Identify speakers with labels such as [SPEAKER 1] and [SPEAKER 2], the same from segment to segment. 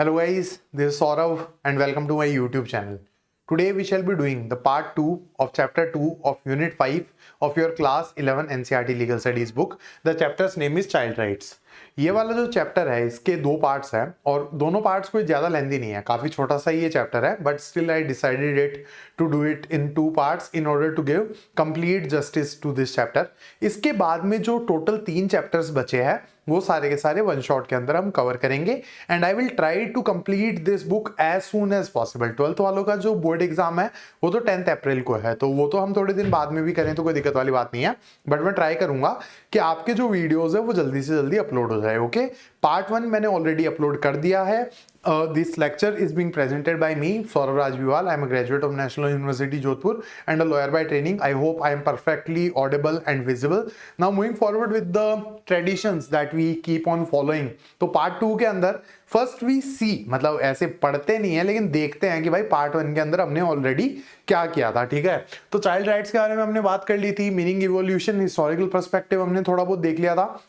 [SPEAKER 1] Hello guys, this is Saurav and welcome to my YouTube channel. Today we shall be doing the part 2 of chapter 2 of unit 5 of your class 11 NCERT Legal Studies book. The chapter's name is Child Rights. ये वाला जो chapter है इसके दो parts हैं और दोनों parts कोई ज़्यादा लेंदी नहीं है, काफ़ी छोटा सा ये चैप्टर है, but still I decided it to do it in 2 parts in order to give complete justice to this chapter. इसके बाद में जो टोटल 3 चैप्टर्स बचे हैं वो सारे के सारे वन शॉट के अंदर हम कवर करेंगे and I will try to complete this book as soon as possible. 12th वालों का जो बोर्ड एग्जाम है वो तो 10th अप्रैल को है, तो वो तो हम थोड़े दिन बाद में भी करें तो कोई दिक्कत वाली बात नहीं है, बट मैं ट्राई करूंगा कि आपके जो वीडियोस है वो जल्दी से जल्दी अपलोड हो जाए. ओके, पार्ट 1 मैंने ऑलरेडी अपलोड कर दिया है. This lecture is being presented by me, Saurav Rajviwal. I am a graduate of National University Jodhpur and a lawyer by training. I hope I am perfectly audible and visible. Now moving forward with the traditions that we keep on following. तो part 2 के अंदर first we सी, मतलब ऐसे पढ़ते नहीं है लेकिन देखते हैं कि भाई पार्ट 1 के अंदर हमने ऑलरेडी क्या किया था. ठीक है, तो चाइल्ड राइट्स के बारे में हमने बात कर ली थी, मीनिंग इवोल्यूशन, हिस्टोरिकल पर्सपेक्टिव हमने थोड़ा बहुत देख लिया था.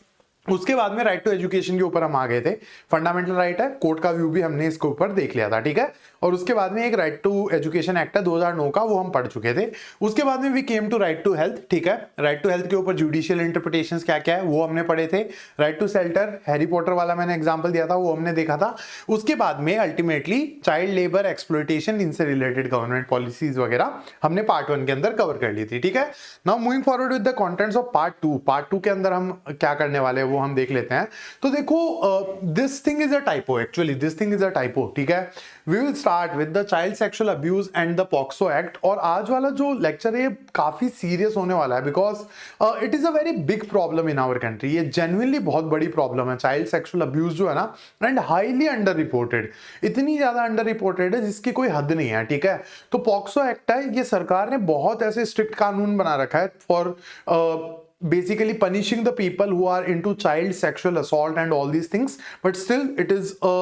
[SPEAKER 1] उसके बाद में राइट टू एजुकेशन के ऊपर हम आ गए थे. फंडामेंटल राइट है, कोर्ट का व्यू भी हमने इसके ऊपर देख लिया था. ठीक है, और उसके बाद में एक राइट टू एजुकेशन एक्ट है 2009 का, वो हम पढ़ चुके थे. उसके बाद में we came to right to health. ठीक है, राइट टू हेल्थ के ऊपर जुडिशियल इंटरप्रिटेशंस क्या क्या है वो हमने पढ़े थे. Right to shelter, Harry Potter वाला मैंने एग्जांपल दिया था, वो हमने देखा था. उसके बाद में अल्टीमेटली चाइल्ड लेबर, एक्सप्लॉयटेशन, इनसे रिलेटेड गवर्नमेंट पॉलिसीज वगैरह हमने पार्ट 1 के अंदर कवर कर ली थी. ठीक है, now moving forward with the contents of part 2. Part 2 के अंदर हम क्या करने वाले हैं वो हम देख लेते हैं. तो देखो, this thing is a typo, actually this thing is a typo. ठीक है, we will start with the child sexual abuse and the POCSO act. और आज वाला जो लेक्चर है काफी सीरियस होने वाला है because it is a very big problem in our country. ये जेन्युइनली बहुत बड़ी प्रॉब्लम है चाइल्ड सेक्सुअल अब्यूज जो है ना, एंड हाईली अंडर रिपोर्टेड. इतनी ज्यादा अंडर रिपोर्टेड है जिसकी कोई हद नहीं है. ठीक है, तो पॉक्सो एक्ट है, ये सरकार ने बहुत ऐसे स्ट्रिक्ट कानून बना रखा है for basically punishing the people who are into child sexual assault and all these things, but still it is a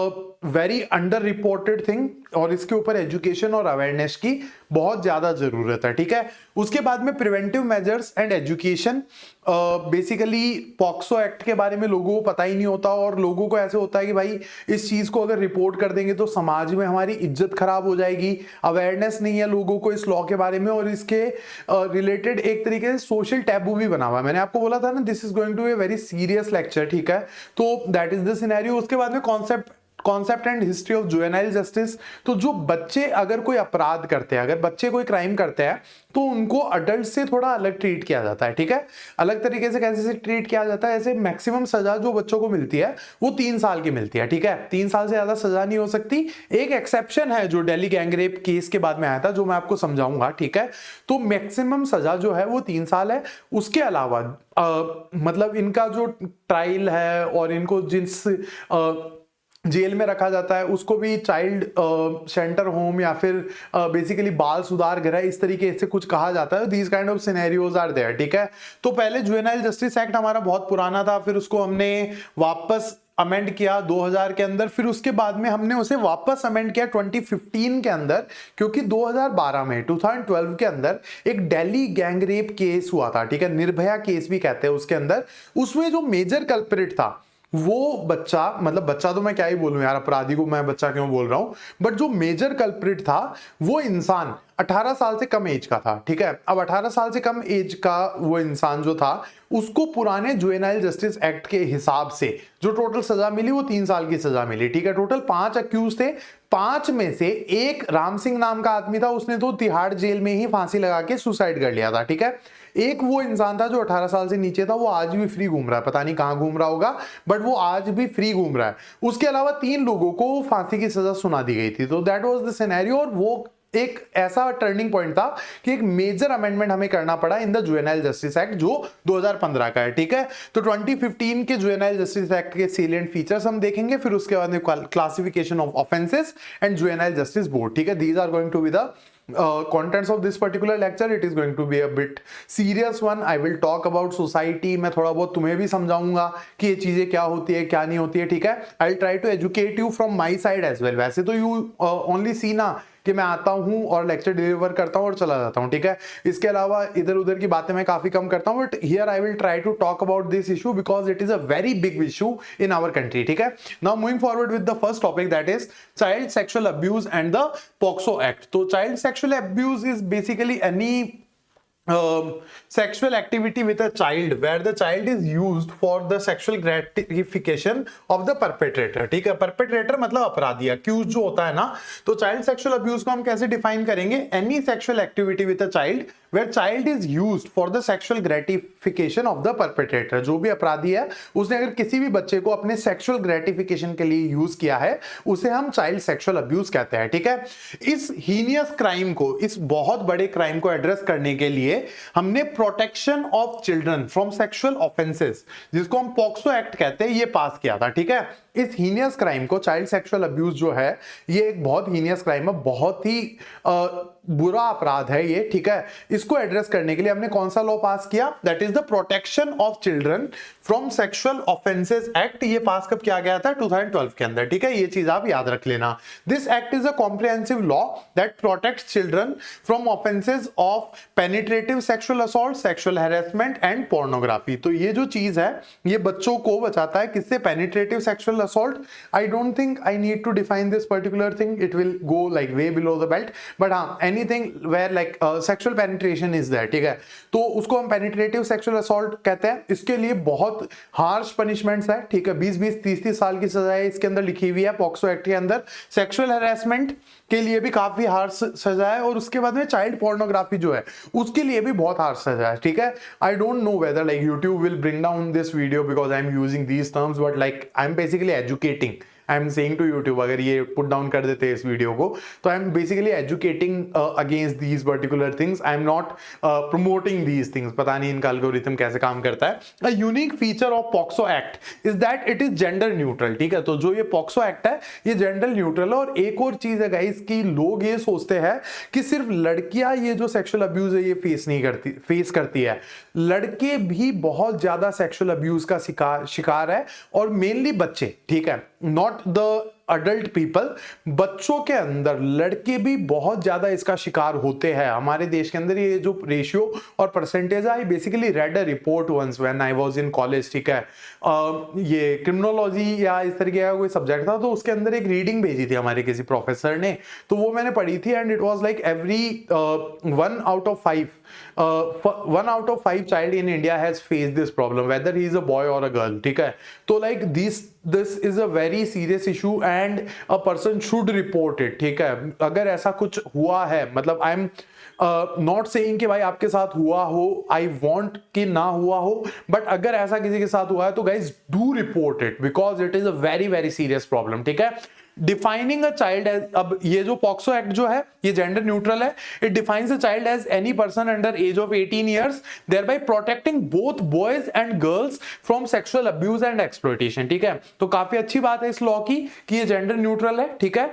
[SPEAKER 1] very under reported thing और इसके ऊपर एजुकेशन और अवेयरनेस की बहुत ज्यादा जरूरत है. ठीक है, उसके बाद में preventive measures and education. Basically POCSO act के बारे में लोगों को पता ही नहीं होता और लोगों को ऐसे होता है कि भाई इस चीज को अगर रिपोर्ट कर देंगे तो समाज में हमारी इज्जत खराब हो जाएगी. अवेयरनेस नहीं है लोगों को इस लॉ के बारे में और इसके रिलेटेड एक तरीके से सोशल टैबू भी बना हुआ है. मैंने आपको बोला था ना, this is going to be a very serious lecture. ठीक है, तो दैट इज द सिनेरियो. उसके बाद में concept and history of juvenile justice. तो जो बच्चे अगर कोई अपराध करते हैं, अगर बच्चे कोई क्राइम करते हैं तो उनको अडल्ट से थोड़ा अलग ट्रीट किया जाता है. ठीक है, अलग तरीके से कैसे से ट्रीट किया जाता है, ऐसे मैक्सिमम सजा जो बच्चों को मिलती है वो 3 साल की मिलती है. ठीक है, 3 साल से ज्यादा सजा नहीं हो सकती. एक एक्सेप्शन है जो दिल्ली गैंगरेप केस के बाद में आया था, जो मैं आपको समझाऊंगा. ठीक है, तो मैक्सिमम सजा जो है वो 3 साल है. उसके अलावा मतलब इनका जो ट्रायल है और इनको जिस जेल में रखा जाता है उसको भी चाइल्ड शेल्टर होम या फिर बेसिकली बाल सुधार गृह इस तरीके से कुछ कहा जाता है. These kind of scenarios are there. ठीक है, तो पहले जुवेनाइल जस्टिस एक्ट हमारा बहुत पुराना था, फिर उसको हमने वापस अमेंड किया 2000 के अंदर, फिर उसके बाद में हमने उसे वापस अमेंड किया 2015 के अंदर, क्योंकि 2012 के अंदर एक दिल्ली गैंगरेप केस हुआ था. ठीक है, निर्भया केस भी कहते हैं उसके अंदर. उसमें जो मेजर कल्प्रिट था वो बच्चा, मतलब बच्चा तो मैं क्या ही बोलूं यार, अपराधी को मैं बच्चा क्यों बोल रहा हूं, बट जो मेजर कल्प्रिट था वो इंसान 18 साल से कम एज का था. ठीक है, अब 18 साल से कम एज का वो इंसान जो था उसको पुराने जुवेनाइल जस्टिस एक्ट के हिसाब से जो टोटल सजा मिली वो 3 साल की सजा मिली. ठीक है, टोटल 5 अक्यूज थे. 5 में से एक राम सिंह नाम का आदमी था, उसने तो तिहाड़ जेल में ही फांसी लगा के सुसाइड कर लिया था. ठीक है, एक वो इंसान था जो 18 साल से नीचे था, वो आज भी फ्री घूम रहा है, पता नहीं कहां घूम रहा होगा बट वो आज भी फ्री घूम रहा है. उसके अलावा 3 लोगों को फांसी की सजा सुना दी गई थी. तो दैट वाज द सिनेरियो और वो एक ऐसा टर्निंग पॉइंट था कि एक मेजर अमेंडमेंट हमें करना पड़ा in the juvenile justice act जो 2015 का है. ठीक है, तो 2015 के जुवेनाइल जस्टिस एक्ट के सेलिएंट फीचर्स हम देखेंगे, फिर उसके बाद में classification of offences and juvenile justice board. ठीक है, these are going to be the contents of this particular lecture. It is going to be a bit serious one. I will talk about society. मैं थोड़ा बहुत तुम्हें भी समझाऊंगा कि ये चीजें क्या होती है क्या नहीं होती है. ठीक है, I'll try to educate you from my side as well. वैसे तो you only see ना कि मैं आता हूं और लेक्चर डिलीवर करता हूं और चला जाता हूं, ठीक है। इसके अलावा इधर उधर की बातें मैं काफी कम करता हूं, but here I will try to talk about this issue because it is a very big issue in our country, ठीक है। Now moving forward with the first topic, that is child sexual abuse and the POCSO act. तो child sexual abuse is basically any sexual activity with a child where the child is used for the sexual gratification of the perpetrator, ठीक है। perpetrator मतलब अपराधी, accused जो होता है ना। तो child sexual abuse को हम कैसे डिफाइन करेंगे? any sexual activity with a child where child is used for the sexual gratification of the perpetrator। जो भी अपराधी है उसने अगर किसी भी बच्चे को अपने सेक्सुअल ग्रेटिफिकेशन के लिए यूज किया है उसे हम चाइल्ड सेक्सुअल अब्यूज कहते हैं, ठीक है। इस हीनियस क्राइम को, इस बहुत बड़े क्राइम को एड्रेस करने के लिए हमने protection of children from sexual offences, जिसको हम पॉक्सो एक्ट कहते हैं, ये पास किया था, ठीक है। इस हीनियस क्राइम को, चाइल्ड सेक्सुअल अब्यूज जो है ये एक बहुत हीनियस क्राइम है, बहुत ही बुरा अपराध है ये, ठीक है। इसको एड्रेस करने के लिए हमने कौन सा लॉ पास किया? That is the protection of children from sexual offences act. ये पास कब किया गया था? 2012 के अंदर, ठीक है। ये चीज आप याद रख लेना। This act is a comprehensive law that protects children from offences of penetrative sexual assault, sexual harassment and pornography. तो ये जो चीज है ये बच्चों को बचाता है किससे? Penetrative sexual assault. I don't think I need to define this particular thing. It will go like way below the belt. But हाँ, anything where like sexual penetration is there, ठीक है, तो उसको हम penetrative sexual assault कहते हैं। इसके लिए बहुत harsh punishments है, ठीक है। 20-20, 30-30 साल की सजाएं इसके अंदर लिखी हुई है पॉक्सो एक्ट के अंदर। सेक्सुअल हैरेसमेंट के लिए भी काफी हार्श सजा है, और उसके बाद में चाइल्ड पोर्नोग्राफी जो है उसके लिए भी बहुत हार्श सजा है, ठीक है। I don't know whether like YouTube will bring down this video because I am using these terms, but like I am basically educating. I am saying to YouTube, अगर ये पुट डाउन कर देते हैं इस वीडियो को, तो आई am basically educating against these particular things. I am not promoting these things. पता नहीं इनका एल्गोरिथम कैसे काम करता है। A unique feature of POCSO act is that it is gender neutral, ठीक है। तो जो ये पॉक्सो एक्ट है ये जेंडर न्यूट्रल है। और एक और चीज है गाइस कि लोग ये सोचते हैं कि सिर्फ लड़कियां ये जो सेक्सुअल अब्यूज है ये फेस करती है। लड़के भी बहुत ज्यादा सेक्सुअल अब्यूज का शिकार है, और मेनली बच्चे, ठीक है, नॉट द अडल्ट पीपल। बच्चों के अंदर लड़के भी बहुत ज्यादा इसका शिकार होते हैं। हमारे देश के अंदर ये जो रेशियो और परसेंटेज है, I basically read a report once when I was in college, ठीक है। ये क्रिमिनोलॉजी या इस तरीके का कोई सब्जेक्ट था, तो उसके अंदर एक रीडिंग भेजी थी हमारे किसी प्रोफेसर ने, तो वो मैंने पढ़ी थी। And it was like every 1 out of 5 child in India has faced this problem, weather he is a boy और अ गर्ल, ठीक है। तो like this is a very serious issue and a person should report it, ठीक है। अगर ऐसा कुछ हुआ है, मतलब आई एम नॉट सेइंग कि भाई आपके साथ हुआ हो, आई वॉन्ट कि ना हुआ हो, बट अगर ऐसा किसी के साथ हुआ है तो guys do report it because it is a very very serious problem, ठीक है। डिफाइनिंग अ चाइल्ड एज, अब ये जो पॉक्सो एक्ट जो है ये जेंडर न्यूट्रल है। It defines a child as any person under age of 18 years, thereby protecting both boys and girls from sexual abuse and exploitation, ठीक है। तो काफी अच्छी बात है इस लॉ की कि ये जेंडर न्यूट्रल है, ठीक है।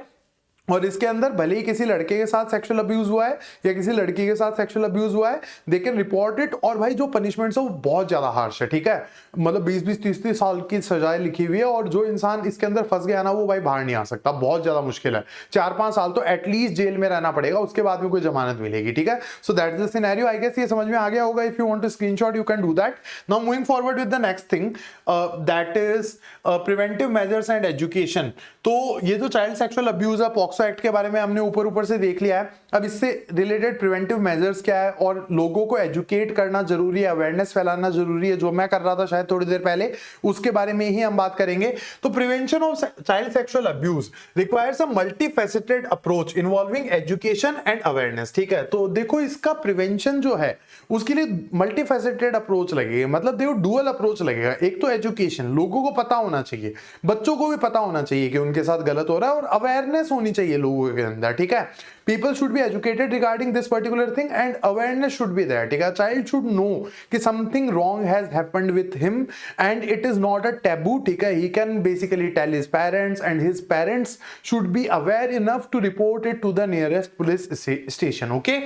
[SPEAKER 1] और इसके अंदर भले ही किसी लड़के के साथ सेक्सुअल अब्यूज हुआ है या किसी लड़की के साथ सेक्सुअल अब्यूज हुआ है, दे कैन रिपोर्ट इट। और भाई जो पनिशमेंट्स है वो बहुत ज्यादा हार्श है, ठीक है। मतलब 20-20, 30-30 साल की सजाएं लिखी हुई है, और जो इंसान इसके अंदर फंस गया ना वो भाई बाहर नहीं आ सकता, बहुत ज्यादा मुश्किल है। 4-5 साल तो एटलीस्ट जेल में रहना पड़ेगा, उसके बाद में कोई जमानत मिलेगी, ठीक है। So that is the scenario. I guess ये समझ में आ गया होगा। If you want to screenshot you can do that. Now moving forward with the next thing, that is preventive measures and education. तो ये जो चाइल्ड सेक्सुअल अब्यूज है पॉक्सो एक्ट के बारे में हमने ऊपर से देख लिया है। अब इससे रिलेटेड प्रिवेंटिव मेजर्स क्या है और लोगों को एजुकेट करना जरूरी है, अवेयरनेस फैलाना जरूरी है, जो मैं कर रहा था शायद थोड़ी देर पहले, उसके बारे में ही हम बात करेंगे। तो prevention of child sexual abuse requires a multifaceted approach involving education and awareness, ठीक है। तो देखो इसका प्रिवेंशन जो है उसके लिए मल्टीफेसेटेड अप्रोच लगेगा, मतलब देखो डुअल अप्रोच लगेगा। एक तो एजुकेशन, लोगों को पता होना चाहिए, बच्चों को भी पता होना चाहिए कि उनके साथ गलत हो रहा है, और अवेयरनेस होनी चाहिए लोगों के अंदर, ठीक है। People should be educated regarding this particular thing and awareness should be there, ठीक है। Child should know कि something wrong has happened with him and it is not a taboo, ठीक है। He can basically tell his parents and his parents should be aware enough to report it to the nearest police station, okay।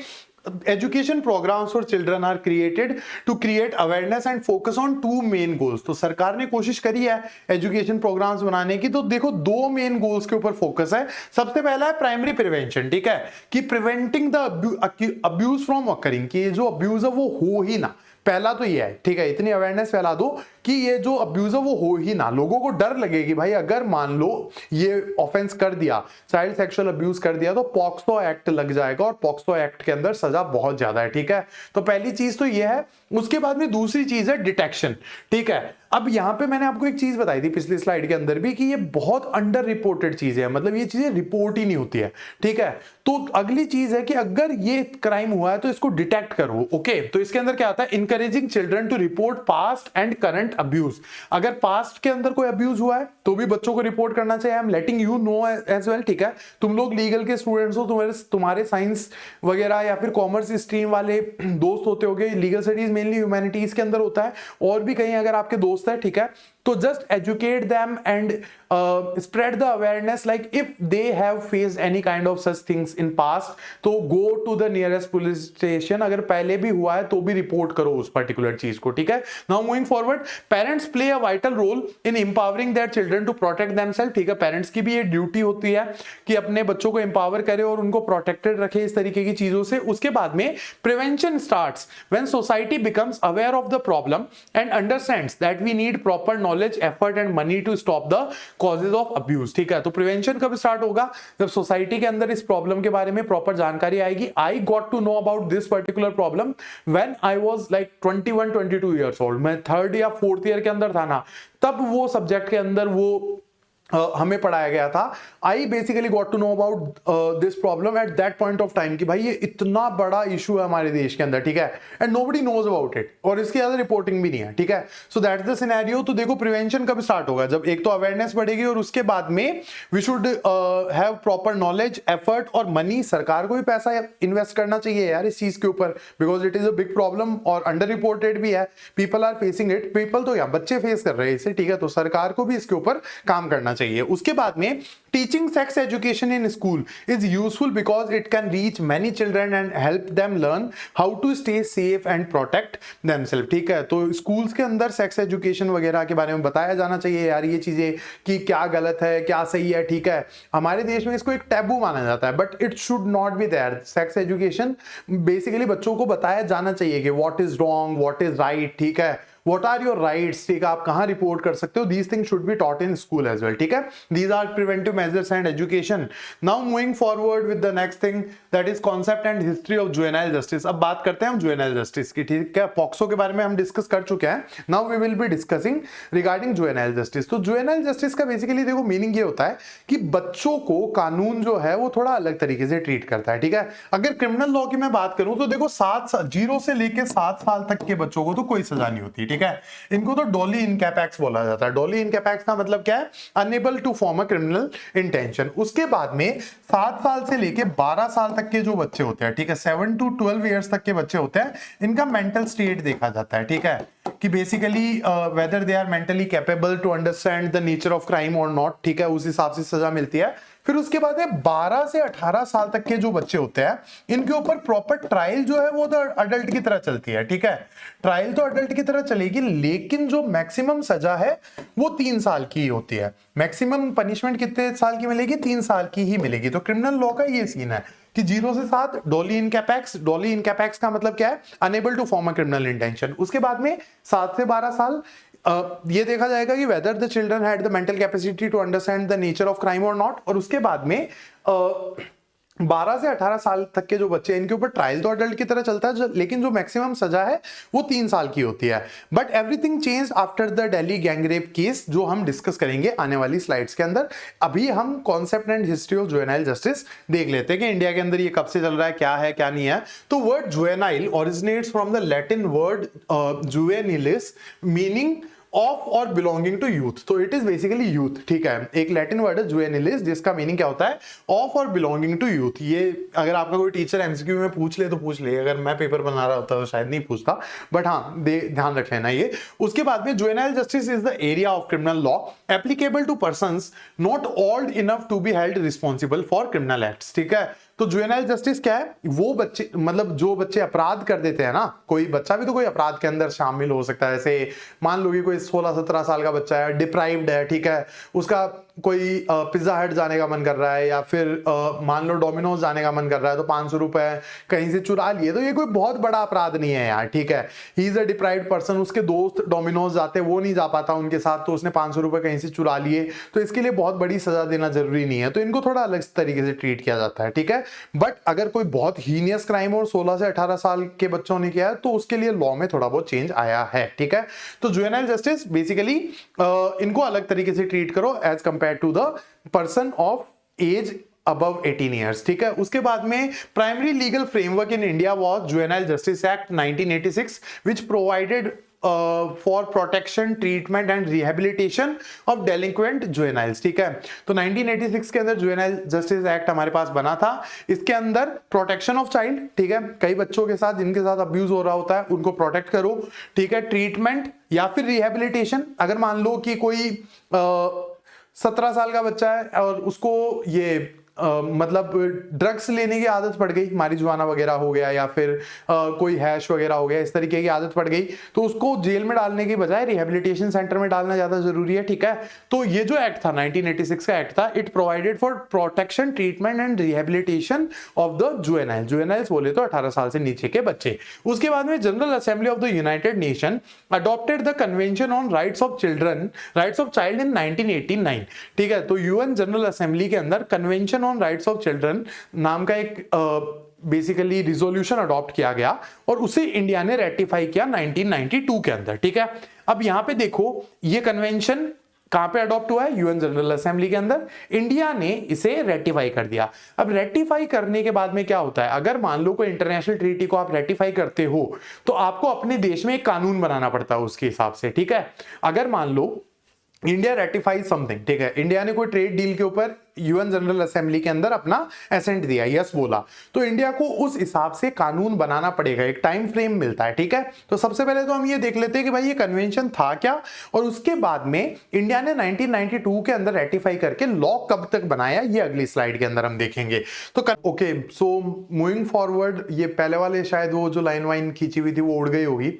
[SPEAKER 1] Education programs for children are created to create awareness and focus on 2 main goals. तो सरकार ने कोशिश करी है education programmes बनाने की, तो देखो 2 मेन गोल्स के ऊपर फोकस है। सबसे पहला है प्राइमरी प्रिवेंशन, ठीक है, कि preventing the abuse from occurring, कि जो अब्यूज है वो हो ही ना। पहला तो ये है, ठीक है, इतनी अवेयरनेस फैला दो कि ये जो अब्यूज है वो हो ही ना। लोगों को डर लगे कि भाई अगर मान लो ये ऑफेंस कर दिया, चाइल्ड सेक्सुअल अब्यूज कर दिया, तो पॉक्सो एक्ट लग जाएगा और पॉक्सो एक्ट के अंदर सजा बहुत ज्यादा है, ठीक है। तो पहली चीज तो ये है। उसके बाद में दूसरी चीज है डिटेक्शन, ठीक है। अब यहां पे मैंने आपको एक चीज बताई थी पिछली स्लाइड के अंदर भी कि ये बहुत अंडर रिपोर्टेड चीज है, मतलब ये चीजें रिपोर्ट ही नहीं होती है, ठीक है। तो अगली चीज है कि अगर ये क्राइम हुआ है तो इसको डिटेक्ट करो, ओके। तो इसके अंदर क्या आता है, encouraging children to report past and current abuse. अगर पास्ट के अंदर कोई अब्यूज हुआ है तो भी बच्चों को रिपोर्ट करना चाहिए। I am letting you know as well, ठीक है। तुम लोग लीगल के स्टूडेंट्स हो, तुम्हारे साइंस वगैरह या फिर कॉमर्स स्ट्रीम वाले दोस्त होते होंगे, लीगल स्टडीज मेनली ह्यूमैनिटीज के अंदर होता है, और भी कहीं अगर आपके दोस्त है, ठीक है। तो just educate them and spread the awareness, like if they have faced any kind of such things in past, तो go to the nearest police station। अगर पहले भी हुआ है तो भी रिपोर्ट करो उस पर्टिकुलर चीज को, ठीक है। Now moving forward, parents play a vital role in empowering their children to protect themselves, ठीक है। पेरेंट्स की भी ये ड्यूटी होती है कि अपने बच्चों को एम्पावर करे और उनको प्रोटेक्टेड रखे इस तरीके की चीजों से। उसके बाद में prevention starts when society becomes aware of the problem and understands that we need proper knowledge, effort and money to stop the causes of abuse, ठीक है। तो प्रिवेंशन कब स्टार्ट होगा, जब सोसाइटी के अंदर इस प्रॉब्लम के बारे में प्रॉपर जानकारी आएगी। I got to know about this particular problem when I was like 21-22 years old. मैं 3rd या 4th ईयर के अंदर था ना, तब वो सब्जेक्ट के अंदर वो हमें पढ़ाया गया था। I basically got to know about this problem at that point of time कि भाई ये इतना बड़ा इशू है हमारे देश के अंदर, ठीक है, and nobody knows about it, और इसकी ज्यादा रिपोर्टिंग भी नहीं है, ठीक है। So that's the scenario. तो देखो प्रिवेंशन कब स्टार्ट होगा, जब एक तो अवेयरनेस बढ़ेगी और उसके बाद में we should have proper knowledge, effort और मनी। सरकार को भी पैसा इन्वेस्ट करना चाहिए यार इस चीज के ऊपर, because it is a big problem और अंडर रिपोर्टेड भी है। People are facing it, people तो क्या बच्चे फेस कर रहे हैं इसे, ठीक है। तो सरकार को भी इसके ऊपर काम करना चाहिए। उसके बाद में teaching sex education in school is useful because it can reach many children and help them learn how to stay safe and protect themself, ठीक है। तो स्कूल्स के अंदर सेक्स एजुकेशन वगैरह के बारे में बताया जाना चाहिए यार, ये चीजें कि क्या गलत है क्या सही है, ठीक है। हमारे देश में इसको एक टैबू माना जाता है, but it should not be there. Sex education basically बच्चों को बताया जाना चाहिए कि what is wrong, what is right, ठीक है, what are your rights, ठीक है, आप कहां रिपोर्ट कर सकते हो। these things should be taught in school as well, ठीक है। these are preventive measures and education। now moving forward with the next thing, that is concept and history of juvenile justice। अब बात करते हैं हम juvenile justice की, ठीक है। पॉक्सो के बारे में हम डिस्कस कर चुके हैं, now we will be discussing regarding juvenile justice। तो juvenile justice का बेसिकली देखो मीनिंग ये होता है कि बच्चों को कानून जो है वो थोड़ा अलग तरीके से ट्रीट करता है, ठीक है। अगर क्रिमिनल लॉ की मैं बात करूं तो देखो 0 से लेके 7 साल तक के बच्चों को तो कोई सजा नहीं होती, ठीक है। इनको तो डोली इनकैपेक्स बोला जाता है। डोली इनकैपेक्स का मतलब क्या है, unable to form a criminal intention. उसके बाद में 7 साल से लेके 12 साल तक के जो बच्चे होते हैं, ठीक है, 7 to 12 इयर्स तक के बच्चे होते हैं, इनका मेंटल स्टेट देखा जाता है, ठीक है, कि basically whether they are mentally capable to understand the nature of crime और नॉट, ठीक है। उस हिसाब से सजा मिलती है। फिर उसके बाद है 12 से 18 साल तक के जो बच्चे होते हैं, इनके ऊपर प्रॉपर ट्रायल जो है वो तो अडल्ट की तरह चलती है, ठीक है। ट्रायल तो अडल्ट की तरह चलेगी, लेकिन जो मैक्सिमम सजा है वो 3 साल की होती है। मैक्सिमम पनिशमेंट कितने साल की मिलेगी, 3 साल की ही मिलेगी। तो क्रिमिनल लॉ का ये सीन है कि 0 से 7 डोली इनकैपेक्स। डोली इनकैपेक्स का मतलब क्या है, unable to form a criminal intention. उसके बाद में 7 से 12 साल ये देखा जाएगा कि whether the children had the mental capacity to understand the nature of crime और नॉट। और उसके बाद में 12 से 18 साल तक के जो बच्चे, इनके ऊपर ट्रायल तो अडल्ट की तरह चलता है, लेकिन जो मैक्सिमम सजा है वो 3 साल की होती है। But everything changed after the Delhi gang rape case, जो हम डिस्कस करेंगे आने वाली स्लाइड्स के अंदर। अभी हम concept and history of juvenile justice देख लेते हैं कि इंडिया के अंदर ये कब से चल रहा है क्या नहीं है। तो word juvenile originates from the Latin word juvenilis, meaning of or belonging to youth. तो इट इज बेसिकली यूथ, ठीक है। एक लैटिन वर्ड है जुवेनिलिस, जिसका मीनिंग क्या होता है, of or belonging to youth. ये अगर आपका कोई टीचर एमसीक्यू में पूछ ले तो पूछ ले, अगर मैं पेपर बना रहा होता तो शायद नहीं पूछता, बट हाँ ध्यान रख लेना ये। उसके बाद में juvenile justice is the area of criminal law applicable to persons not old enough to be held responsible for criminal acts, ठीक है। तो जुवेनाइल जस्टिस क्या है, वो बच्चे मतलब जो बच्चे अपराध कर देते हैं ना, कोई बच्चा भी तो कोई अपराध के अंदर शामिल हो सकता है। जैसे मान लो कि कोई 16-17 साल का बच्चा है, डिप्राइव्ड है, ठीक है, उसका कोई पिज्जा हट जाने का मन कर रहा है, या फिर मान लो डोमिनोज जाने का मन कर रहा है, तो 500 रुपए कहीं से चुरा लिए, तो ये कोई बहुत बड़ा अपराध नहीं है यार, ठीक है। He is a deprived person, उसके दोस्त डोमिनोज जाते, वो नहीं जा पाता उनके साथ, तो उसने 500 रुपए कहीं से चुरा लिए, तो इसके लिए बहुत बड़ी सजा देना जरूरी नहीं है, तो इनको थोड़ा अलग तरीके से ट्रीट किया जाता है, ठीक है। बट अगर कोई बहुत हीनियस क्राइम और 16 से 18 साल के बच्चों ने किया है, तो उसके लिए लॉ में थोड़ा बहुत चेंज आया है, ठीक है। तो जुवेनाइल जस्टिस बेसिकली इनको अलग तरीके से ट्रीट करो as compare to the person of age above 18 years, ठीक है। उसके बाद में primary legal framework in India was juvenile justice act 1986 which provided for protection, treatment and rehabilitation of delinquent juveniles, ठीक है। तो 1986 के अंदर जुवेनाइल जस्टिस एक्ट हमारे पास बना था। इसके अंदर प्रोटेक्शन ऑफ चाइल्ड, ठीक है, कई बच्चों के साथ जिनके साथ अब्यूज हो रहा होता है उनको प्रोटेक्ट करो, ठीक है, ट्रीटमेंट या फिर रिहेबिलिटेशन। अगर मान लो कि कोई 17 साल का बच्चा है और उसको ये मतलब ड्रग्स लेने की आदत पड़ गई, मारिजुआना वगैरह हो गया, या फिर कोई हैश वगैरह हो गया, इस तरीके की आदत पड़ गई, तो उसको जेल में डालने की बजाय रिहेबिलिटेशन सेंटर में डालना ज्यादा जरूरी है, ठीक है। तो ये जो एक्ट था 1986 का एक्ट था, it provided for protection, treatment and rehabilitation of the juvenile, juveniles बोले तो 18 साल से नीचे के बच्चे। उसके बाद में general assembly of the United nation adopted the convention on rights of children, rights of child in 1989, ठीक है। तो यूएन जनरल असेंबली के अंदर convention on rights of children नाम का एक बेसिकली रिजोल्यूशन अडॉप्ट किया गया और उसे इंडिया ने रेटिफाई किया 1992 के अंदर, ठीक है। अब यहां पे देखो ये कन्वेंशन कहां पे अडॉप्ट हुआ है, यूएन जनरल असेंबली के अंदर, इंडिया ने इसे रेटिफाई कर दिया। अब रेटिफाई करने के बाद में क्या होता है, अगर मान लो कोई इंटरनेशनल ट्रीटी को आप रेटिफाई करते हो तो आपको अपने देश में एक कानून बनाना पड़ता है उसके हिसाब से, ठीक है। अगर मान लो इंडिया रेटिफाइज समथिंग, ठीक है, इंडिया ने कोई ट्रेड डील के ऊपर यूएन जनरल असेंबली के अंदर अपना एसेंट दिया, यस बोला, तो इंडिया को उस हिसाब से कानून बनाना पड़ेगा, एक टाइम फ्रेम मिलता है, ठीक है। तो सबसे पहले तो हम ये देख लेते हैं कि भाई ये कन्वेंशन था क्या, और उसके बाद में इंडिया ने 1992 के अंदर रेटिफाई करके लॉ कब तक बनाया, ये अगली स्लाइड के अंदर हम देखेंगे। तो ओके, सो मूविंग फॉरवर्ड, ये पहले वाले शायद वो जो लाइन वाइन खींची हुई थी वो उड़ गई होगी।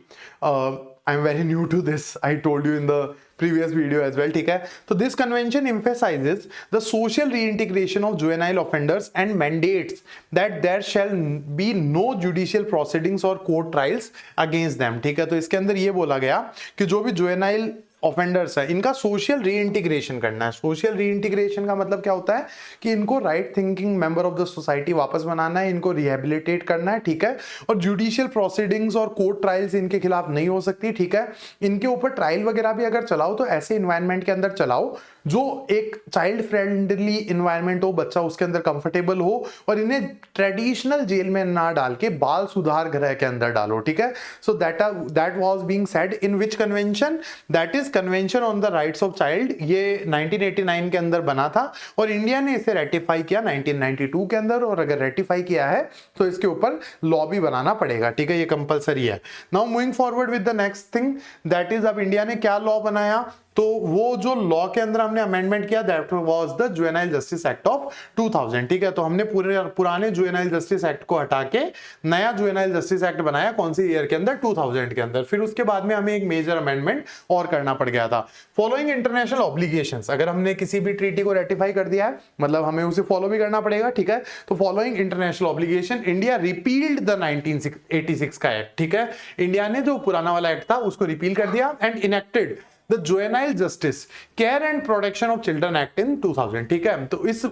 [SPEAKER 1] I am very new to this, I told you in the previous video as well, ठीक है। तो this convention emphasizes the social reintegration of juvenile offenders and mandates that there shall be no judicial proceedings or court trials against them, ठीक है। तो इसके अंदर ये बोला गया कि जो भी जुवेनाइल ऑफेंडर्स है इनका सोशल रीइंटीग्रेशन करना है। सोशल रीइंटीग्रेशन का मतलब क्या होता है कि इनको right thinking member of the society वापस बनाना है, इनको रिहेबिलिटेट करना है, ठीक है। और जुडिशियल प्रोसीडिंग्स और कोर्ट ट्रायल्स इनके खिलाफ नहीं हो सकती, ठीक है। इनके ऊपर ट्रायल वगैरह भी अगर चलाओ तो ऐसे इन्वायरमेंट के अंदर चलाओ जो एक चाइल्ड फ्रेंडली इन्वायरमेंट हो, बच्चा उसके अंदर कंफर्टेबल हो, और इन्हें ट्रेडिशनल जेल में ना डाल के बाल सुधार गृह के अंदर डालो, ठीक है। So that was being said in which convention, that is convention on the rights of child. ये 1989 के अंदर बना था और इंडिया ने इसे रेटिफाई किया 1992 के अंदर, और अगर रेटिफाई किया है तो इसके ऊपर लॉ भी बनाना पड़ेगा, ठीक है, ये कंपलसरी है। Now moving forward with the next thing, that is अब इंडिया ने क्या लॉ बनाया, तो वो जो लॉ के अंदर हमने अमेंडमेंट किया that was the juvenile justice act of 2000, ठीक है। तो हमने पुराने जुवेनाइल जस्टिस एक्ट को हटा के नया जुवेनाइल जस्टिस एक्ट बनाया, कौन सी ईयर के अंदर, 2000 के अंदर। फिर उसके बाद में हमें एक मेजर अमेंडमेंट और करना पड़ गया था। फॉलोइंग इंटरनेशनल ऑब्लिगेशंस, अगर हमने किसी भी ट्रीटी को रेटिफाई कर दिया है मतलब हमें उसे फॉलो भी करना पड़ेगा, ठीक है। तो following international obligation, India repealed the 1986 का एक्ट, ठीक है। इंडिया ने जो पुराना वाला एक्ट था उसको रिपील कर दिया and enacted the juvenile justice care and protection of children act in 2000, ठीक है। तो इस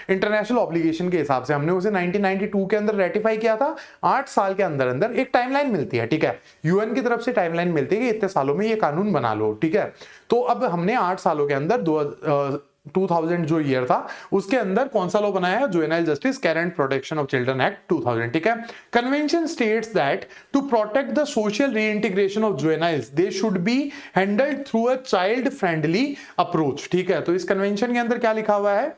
[SPEAKER 1] इंटरनेशनल ऑब्लिगेशन के हिसाब से हमने उसे 1992 के अंदर रेटिफाई किया था। 8 साल के अंदर अंदर एक टाइमलाइन मिलती है, ठीक है, यूएन की तरफ से टाइमलाइन मिलती है कि इतने सालों में ये कानून बना लो, ठीक है। तो अब हमने 8 सालों के अंदर 2000 जो ईयर था उसके अंदर कौन सा लॉ बनाया है, juvenile justice care and protection of children act 2000, ठीक है। Convention states that to protect the social reintegration of juveniles they should be handled through a child friendly approach, ठीक है। तो इस कन्वेंशन के अंदर क्या लिखा हुआ है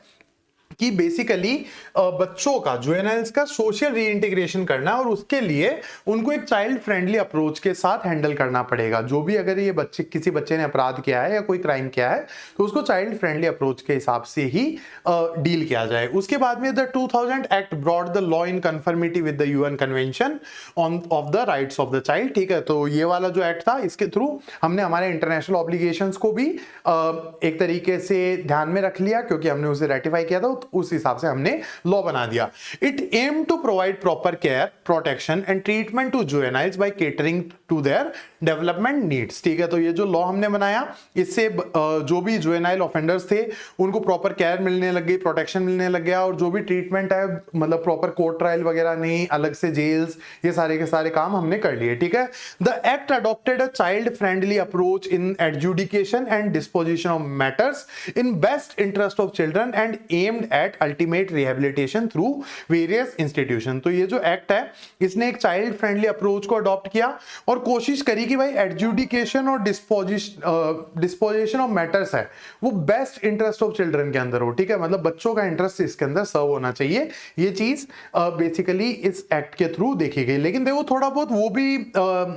[SPEAKER 1] कि बेसिकली बच्चों का जुवेनाइल्स का सोशल रीइंटीग्रेशन करना और उसके लिए उनको एक चाइल्ड फ्रेंडली अप्रोच के साथ हैंडल करना पड़ेगा। जो भी अगर ये बच्चे किसी बच्चे ने अपराध किया है या कोई क्राइम किया है तो उसको चाइल्ड फ्रेंडली अप्रोच के हिसाब से ही डील किया जाए। उसके बाद में the 2000 act brought the law in conformity with the UN convention on off the rights of the child. ठीक है, तो ये वाला जो एक्ट था इसके थ्रू हमने हमारे इंटरनेशनल ऑब्लिगेशंस को भी एक तरीके से ध्यान में रख लिया, क्योंकि हमने उसे रेटिफाई किया था, उस हिसाब से हमने लॉ बना दिया। It aims to provide proper care, protection and treatment to juveniles by catering to their development needs. ठीक है, तो ये जो लॉ हमने बनाया इससे जो भी जुवेनाइल ऑफेंडर्स थे उनको प्रॉपर केयर मिलने लग गई, प्रोटेक्शन मिलने लग गया, और जो भी ट्रीटमेंट है मतलब प्रॉपर कोर्ट ट्रायल वगैरह नहीं, अलग से जेल्स, ये सारे के सारे काम हमने कर लिए। ठीक है, the act adopted a child friendly approach in adjudication and disposition of matters in best interest of children and aimed at ultimate rehabilitation through various institution. तो ये जो एक्ट है इसने एक चाइल्ड फ्रेंडली अप्रोच को अडॉप्ट किया और कोशिश करी कि भाई एडजुडिकेशन और डिस्पोजिशन ऑफ मैटर्स है वो बेस्ट इंटरेस्ट ऑफ चिल्ड्रन के अंदर हो। ठीक है, मतलब बच्चों का इंटरेस्ट इसके अंदर सर्व होना चाहिए। ये चीज बेसिकली इस एक्ट के थ्रू देखी गई। लेकिन देखो थोड़ा बहुत वो भी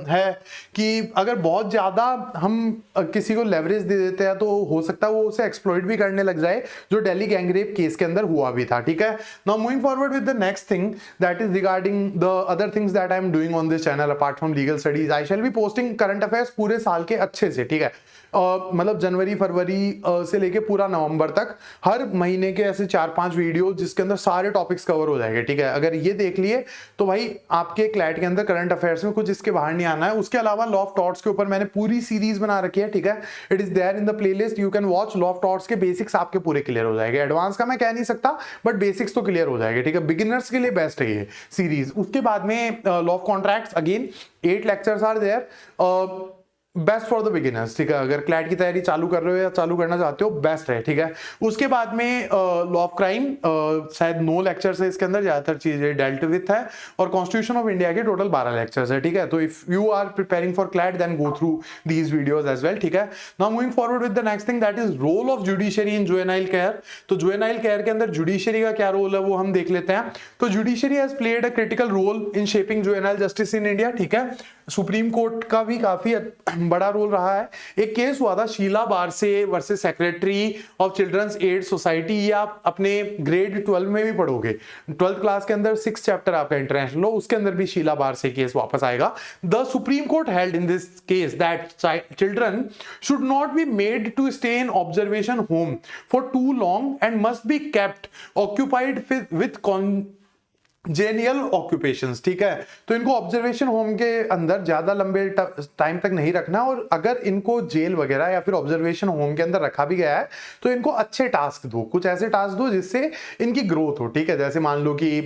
[SPEAKER 1] है कि अगर बहुत ज्यादा हम किसी को लेवरेज दे देते हैं तो हो सकता है वो उसे एक्सप्लॉइट भी करने लग जाए, जो दिल्ली गैंगरेप केस के अंदर हुआ भी था। ठीक है, now moving forward with the next thing that is regarding the other things that I am doing on this channel apart from legal studies. I shall be posting current affairs पूरे साल के अच्छे से। ठीक है, मतलब जनवरी फरवरी से लेके पूरा नवंबर तक हर महीने के ऐसे 4-5 वीडियो जिसके अंदर सारे टॉपिक्स कवर हो जाएंगे। ठीक है, अगर ये देख लिए तो भाई आपके क्लैट के अंदर करंट अफेयर्स में कुछ इसके बाहर नहीं आना है। उसके अलावा लॉ ऑफ टॉर्ट्स के ऊपर मैंने पूरी सीरीज बना रखी है। ठीक है, it is there in the playlist, you can watch. Law of torts के बेसिक्स आपके पूरे क्लियर हो जाएंगे। एडवांस का मैं कह नहीं सकता बट बेसिक्स तो क्लियर हो जाएंगे। ठीक है, बिगिनर्स के लिए बेस्ट है ये सीरीज। उसके बाद में law of contracts, again 8 lectures are there, best for the beginners. ठीक है, अगर क्लैट की तैयारी चालू कर रहे हो या चालू करना चाहते हो बेस्ट है। ठीक है, उसके बाद में लॉ ऑफ क्राइम शायद 9 लेक्चर्स है इसके अंदर, ज्यादातर चीजें डेल्ट विथ है, और कॉन्स्टिट्यूशन ऑफ इंडिया के टोटल 12 लेक्चर्स है। ठीक है, तो if you are preparing for CLAT then go through these videos as well. ठीक है, now moving forward with the next thing that is role of judiciary in juvenile care. तो juvenile care के अंदर judiciary का क्या role है वो हम देख लेते हैं। तो judiciary has played a critical role in shaping juvenile justice in India. ठीक है, सुप्रीम कोर्ट का भी काफी बड़ा रोल रहा है। एक केस हुआ था Sheela Barse versus secretary of children's aid society. ये आप अपने ग्रेड 12 में भी पढ़ोगे, 12th क्लास के अंदर 6th चैप्टर आपका इंटरनेशनल लॉ, उसके अंदर भी शीला बारसे केस वापस आएगा। The supreme court held in this case that children should not be made to stay in observation home for too long and must be kept occupied with genial occupations. ठीक है, तो इनको ऑब्जर्वेशन होम के अंदर ज्यादा लंबे time तक नहीं रखना, और अगर इनको जेल वगैरह या फिर ऑब्जर्वेशन होम के अंदर रखा भी गया है तो इनको अच्छे टास्क दो, कुछ ऐसे टास्क दो जिससे इनकी ग्रोथ हो। ठीक है, जैसे मान लो कि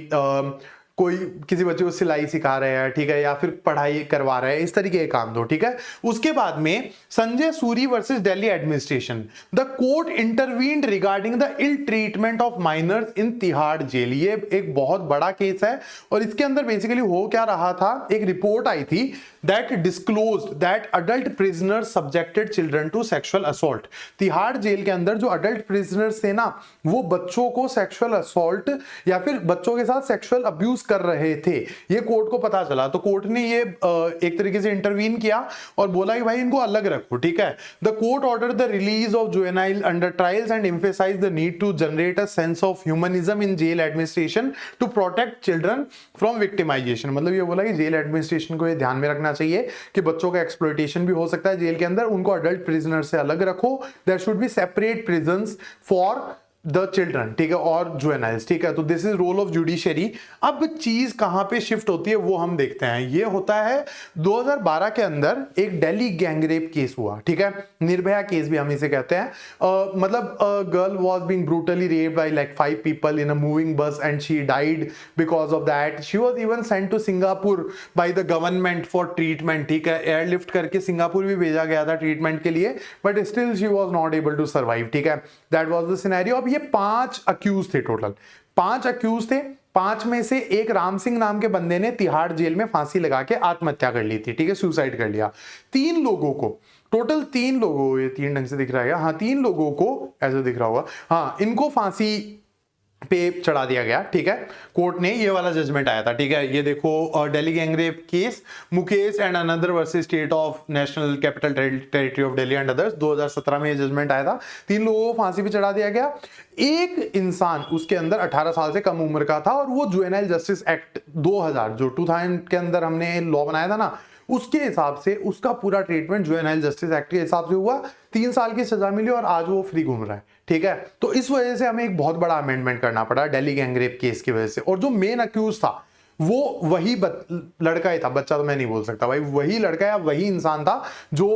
[SPEAKER 1] कोई किसी बच्चे को सिलाई सिखा रहे हैं, ठीक है, या फिर पढ़ाई करवा रहे हैं, इस तरीके के काम दो। ठीक है, उसके बाद में Sanjay Suri versus Delhi administration, the court intervened regarding the ill treatment of minors in Tihar jail. ये एक बहुत बड़ा केस है और इसके अंदर बेसिकली हो क्या रहा था, एक रिपोर्ट आई थी that disclosed that adult prisoners subjected children to sexual assault। Tihar jail के अंदर जो अडल्ट प्रिजनर्स थे ना वो बच्चों को सेक्सुअल असॉल्ट या फिर बच्चों के साथ सेक्सुअल अब्यूज कर रहे थे, ये कोर्ट को पता चला। तो कोर्ट ने ये एक तरीके से इंटरवीन किया और बोला कि भाई इनको अलग रखो। ठीक है, the court order the release of juvenile under trials and emphasise the need to generate a sense of humanism in jail administration to protect children from victimisation. मतलब ये बोला कि जेल एडमिनिस्ट्रेशन को ये ध्यान में रखना चाहिए कि बच्चों का एक्सप्लॉयटेशन भी हो सकता है जेल के अंदर, उनको अडल्ट प्रिजनर से अलग रखो। There should be separate prisons for the children. ठीक है, और जुवेनाइल्स। ठीक है, तो this is role of judiciary. अब चीज कहां पे शिफ्ट होती है वो हम देखते हैं। ये होता है 2012 के अंदर एक दिल्ली गैंगरेप केस हुआ। ठीक है, निर्भया केस भी हम इसे कहते हैं। मतलब girl was being brutally raped by like 5 people in a moving bus and she died because of that. She was even sent to Singapore by the government for treatment. ठीक है, एयरलिफ्ट करके Singapore भी भेजा गया था treatment के लिए, but still she was not able to survive. ठीक है, दैट वाज द सिनेरियो। अब ये 5 अक्यूज थे, टोटल 5 अक्यूज थे। 5 में से एक राम सिंह नाम के बंदे ने तिहाड़ जेल में फांसी लगा के आत्महत्या कर ली थी। ठीक है, सुसाइड कर लिया। 3 लोगों को, टोटल 3 लोगों, ये 3 ढंग से दिख रहा है, हाँ 3 लोगों को ऐसे दिख रहा होगा, हाँ इनको फांसी पे चढ़ा दिया गया। ठीक है, कोर्ट ने ये वाला जजमेंट आया था। ठीक है, ये देखो Delhi gang rape case, Mukesh and another versus state of national capital territory of Delhi and others, 2017 में ये जजमेंट आया था। 3 लोगों को फांसी पे चढ़ा दिया गया। एक इंसान उसके अंदर 18 साल से कम उम्र का था और वो जुवेनाइल जस्टिस एक्ट 2000 जो 2000 के अंदर हमने लॉ बनाया था ना, उसके हिसाब से उसका पूरा ट्रीटमेंट जुवेनाइल जस्टिस एक्ट के हिसाब से हुआ। 3 साल की सजा मिली और आज वो फ्री घूम रहा है। ठीक है, तो इस वजह से हमें एक बहुत बड़ा अमेंडमेंट करना पड़ा दिल्ली गैंगरेप केस की वजह से। और जो मेन अक्यूज था वो वही लड़का ही था, बच्चा तो मैं नहीं बोल सकता भाई, वही लड़का या वही इंसान था जो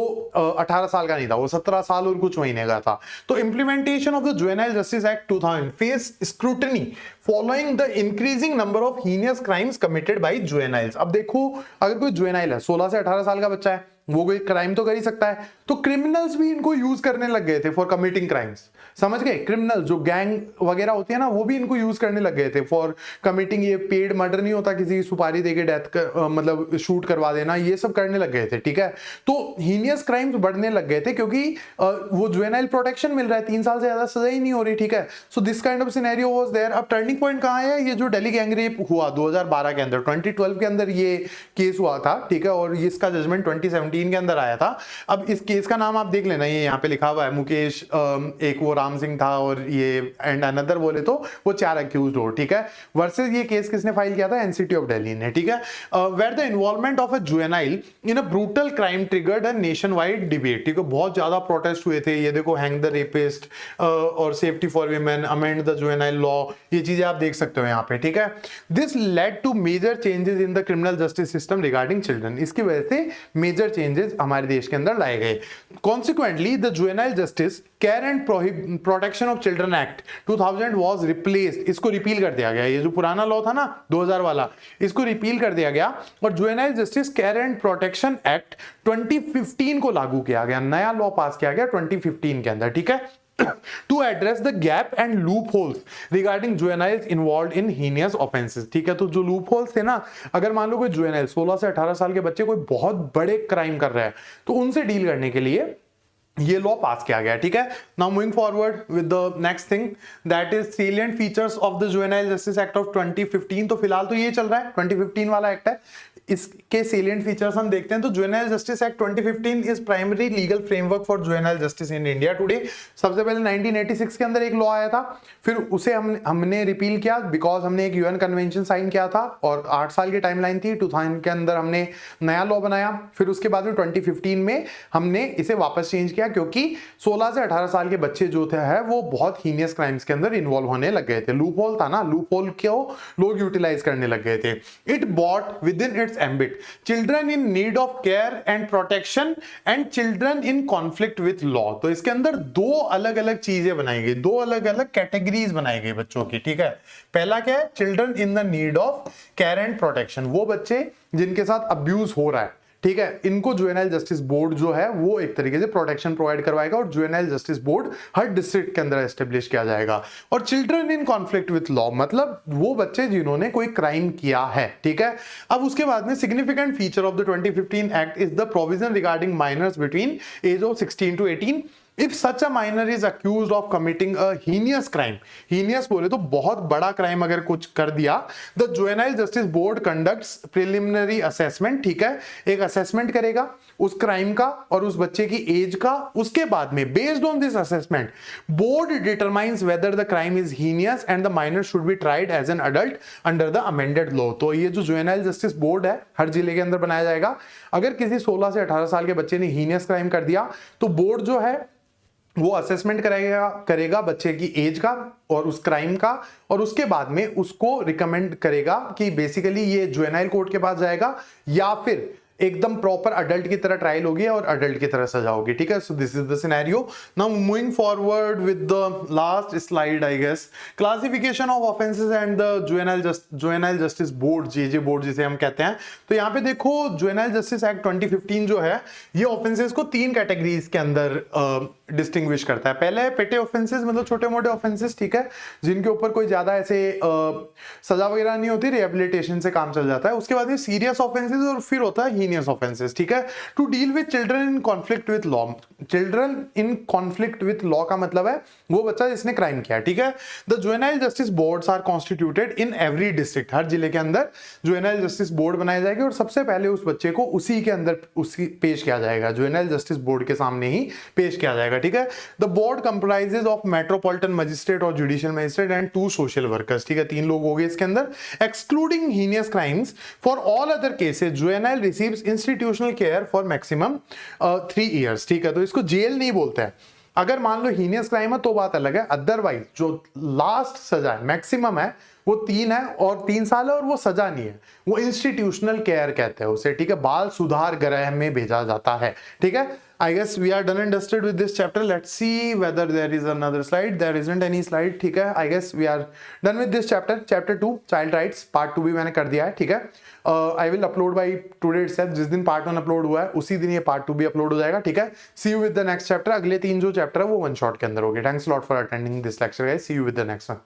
[SPEAKER 1] 18 साल का नहीं था, वो 17 साल और कुछ महीने का था। तो implementation of the juvenile justice act 2000 face scrutiny following the increasing number of heinous crimes committed by juveniles. अब देखो, अगर कोई जुवेनाइल है, 16 से 18 साल का बच्चा है, वो कोई क्राइम तो कर ही सकता है, तो क्रिमिनल्स भी इनको यूज करने लग गए थे फॉर कमिटिंग क्राइम्स। समझ गए? क्रिमिनल जो गैंग वगैरह होती है ना, वो भी इनको यूज करने लग गए थे फॉर कमिटिंग। ये पेड मर्डर नहीं होता, किसी की सुपारी देके डेथ मतलब शूट करवा देना, ये सब करने लग गए थे। ठीक है, तो हीनियस क्राइम्स बढ़ने लग गए थे क्योंकि वो जुवेनाइल प्रोटेक्शन मिल रहा है, 3 साल से ज्यादा सजा ही नहीं हो रही। ठीक है, so this kind of scenario was there. अब टर्निंग पॉइंट कहां है? ये जो दिल्ली गैंगरेप हुआ 2012 के अंदर, 2012 के अंदर ये केस हुआ था। ठीक है, और इसका जजमेंट 2017 के अंदर आया था। अब इस केस का नाम आप देख लेना, ये यहाँ पे लिखा हुआ है, मुकेश, एक वो राम सिंह था और ये एंड अनदर बोले तो वो 4 अक्यूज्ड हो। ठीक है, वर्सेस ये केस किसने फाइल किया था? एनसीटी ऑफ दिल्ली ने। ठीक है, where the involvement of a juvenile in a brutal crime triggered a nationwide debate. ठीक है, बहुत ज्यादा प्रोटेस्ट हुए थे। ये देखो, हैंग द रेपिस्ट और safety for women, amend the juvenile law, ये चीजें आप देख सकते हो यहाँ पे। ठीक है, this led to major changes in the criminal justice system regarding children. इसकी वजह से मेजर चेंजेस हमारे देश के अंदर लाए गए। Consequently the juvenile justice care and protection of children act 2000 was replaced. इसको रिपील कर दिया गया। ये जो पुराना लॉ था ना 2000 वाला, इसको रिपील कर दिया गया और juvenile justice care and protection act 2015 को लागू किया गया। नया लॉ पास किया गया 2015 के अंदर। ठीक है, to address the gap and loopholes regarding juveniles involved in heinous offenses। ठीक है, तो जो loopholes थे ना, अगर मान लो कोई जुवेनाइल 16 से 18 साल के बच्चे कोई बहुत बड़े क्राइम कर रहे हैं, तो उनसे डील करने के लिए ये लॉ पास किया गया। ठीक है, now moving forward with the next thing, that is salient features of the juvenile justice act of 2015। तो फिलहाल तो ये चल रहा है, 2015 वाला एक्ट है, इसके सेलिएंट फीचर्स हम देखते हैं। तो juvenile justice act 2015 is primary legal framework for juvenile justice in India today. सबसे पहले 1986 के अंदर एक लॉ आया था, फिर उसे हमने रिपील किया बिकॉज हमने एक यूएन कन्वेंशन साइन किया था और 8 साल की टाइमलाइन थी। 2000 के अंदर हमने नया लॉ बनाया, फिर उसके बाद में 2015 में हमने इसे वापस चेंज किया क्योंकि 16 से 18 साल के बच्चे जो थे है वो बहुत हीनियस क्राइम्स के अंदर इन्वॉल्व होने लग गए थे। लूप होल था ना, लूप होल क्यों लोग यूटिलाइज करने लग गए थे। It brought within its ambit children in need of care and protection and children in conflict with law। तो इसके अंदर 2 अलग अलग चीजें बनाई गई, 2 अलग अलग कैटेगरीज बनाई गई बच्चों की। ठीक है, पहला क्या है? Children in the need of care and protection, वो बच्चे जिनके साथ अब्यूज हो रहा है। ठीक है, इनको जुवेनाइल जस्टिस बोर्ड जो है वो एक तरीके से प्रोटेक्शन प्रोवाइड करवाएगा और जुवेनाइल जस्टिस बोर्ड हर डिस्ट्रिक्ट के अंदर एस्टेब्लिश किया जाएगा। और children in conflict with law मतलब वो बच्चे जिन्होंने कोई क्राइम किया है। ठीक है, अब उसके बाद में significant feature of the 2015 act is the provision regarding minors between age of 16 to 18। If such a minor is accused of committing a heinous crime, heinous बोले तो बहुत बड़ा क्राइम अगर कुछ कर दिया, the juvenile justice board conducts preliminary assessment। ठीक है, एक असेसमेंट करेगा उस क्राइम का और उस बच्चे की एज का। उसके बाद में based on this assessment board determines whether the crime is heinous and the minor should be tried as an adult under the amended law. तो ये जो जुवेनाइल जस्टिस बोर्ड है हर जिले के अंदर बनाया जाएगा। अगर किसी 16 से 18 साल के बच्चे ने हीनियस क्राइम कर दिया तो बोर्ड जो है वो असेसमेंट करेगा बच्चे की एज का और उस क्राइम का, और उसके बाद में उसको रिकमेंड करेगा कि बेसिकली ये जुवेनाइल कोर्ट के पास जाएगा या फिर एकदम प्रॉपर अडल्ट की तरह ट्रायल होगी और अडल्ट की तरह सजा होगी। ठीक है, so this is the scenario. Now moving forward with the last slide I guess, classification of offences and the juvenile justice board, JJ board जिसे हम कहते हैं। तो यहाँ पे देखो जुवेनाइल जस्टिस एक्ट 2015 जो है ये ऑफेंसेस को 3 कैटेगरीज के अंदर डिस्टिंग्विश करता है। पहले पेटे ऑफेंसेस मतलब छोटे मोटे ऑफेंसेस, ठीक है, जिनके ऊपर कोई ज्यादा ऐसे सजा वगैरह नहीं होती, रिहेबिलिटेशन से काम चल जाता है। उसके बाद में सीरियस ऑफेंसेस और फिर होता है हीनियस ऑफेंसेस, ठीक है। To deal with children in conflict with law, children in conflict with law का मतलब है वो बच्चा जिसने क्राइम किया, ठीक है। The juvenile justice boards are constituted in every district, हर जिले के अंदर जुवेनाइल जस्टिस बोर्ड बनाए जाएंगे और सबसे पहले उस बच्चे को उसी के अंदर उसकी पेश किया जाएगा, जुवेनाइल जस्टिस बोर्ड के सामने ही पेश किया जाएगा, ठीक है। The board comprises of metropolitan magistrate और judicial magistrate and 2 social workers, ठीक है, 3 लोग हो गए इसके अंदर। Excluding heinous crimes for all other cases juvenile receives institutional care for maximum 3 years, ठीक है। तो इसको जेल नहीं बोलते हैं। अगर मान लो हीनियस क्राइम है तो बात अलग है, अदरवाइज जो लास्ट सजा है मैक्सिमम है वो 3 है और 3 साल है और वो सजा नहीं है, वो इंस्टीट्यूशनल केयर कहते हैं उसे, ठीक है, बाल सुधार गृह में भेजा जाता है, ठीक है। I guess we are done and dusted with this chapter. Let's see whether there is another slide. There isn't any slide, ठीक है। I guess we are done with this chapter. Chapter 2 child rights part 2 भी मैंने कर दिया है, ठीक है। I will upload by today itself, जिस दिन part 1 अपलोड हुआ है उसी दिन ये part 2 भी अपलोड हो जाएगा, ठीक है। See you with the next chapter. अगले 3 जो चैप्टर है वो 1 shot के अंदर होंगे। Thanks a lot for attending this lecture guys. See you with the next one.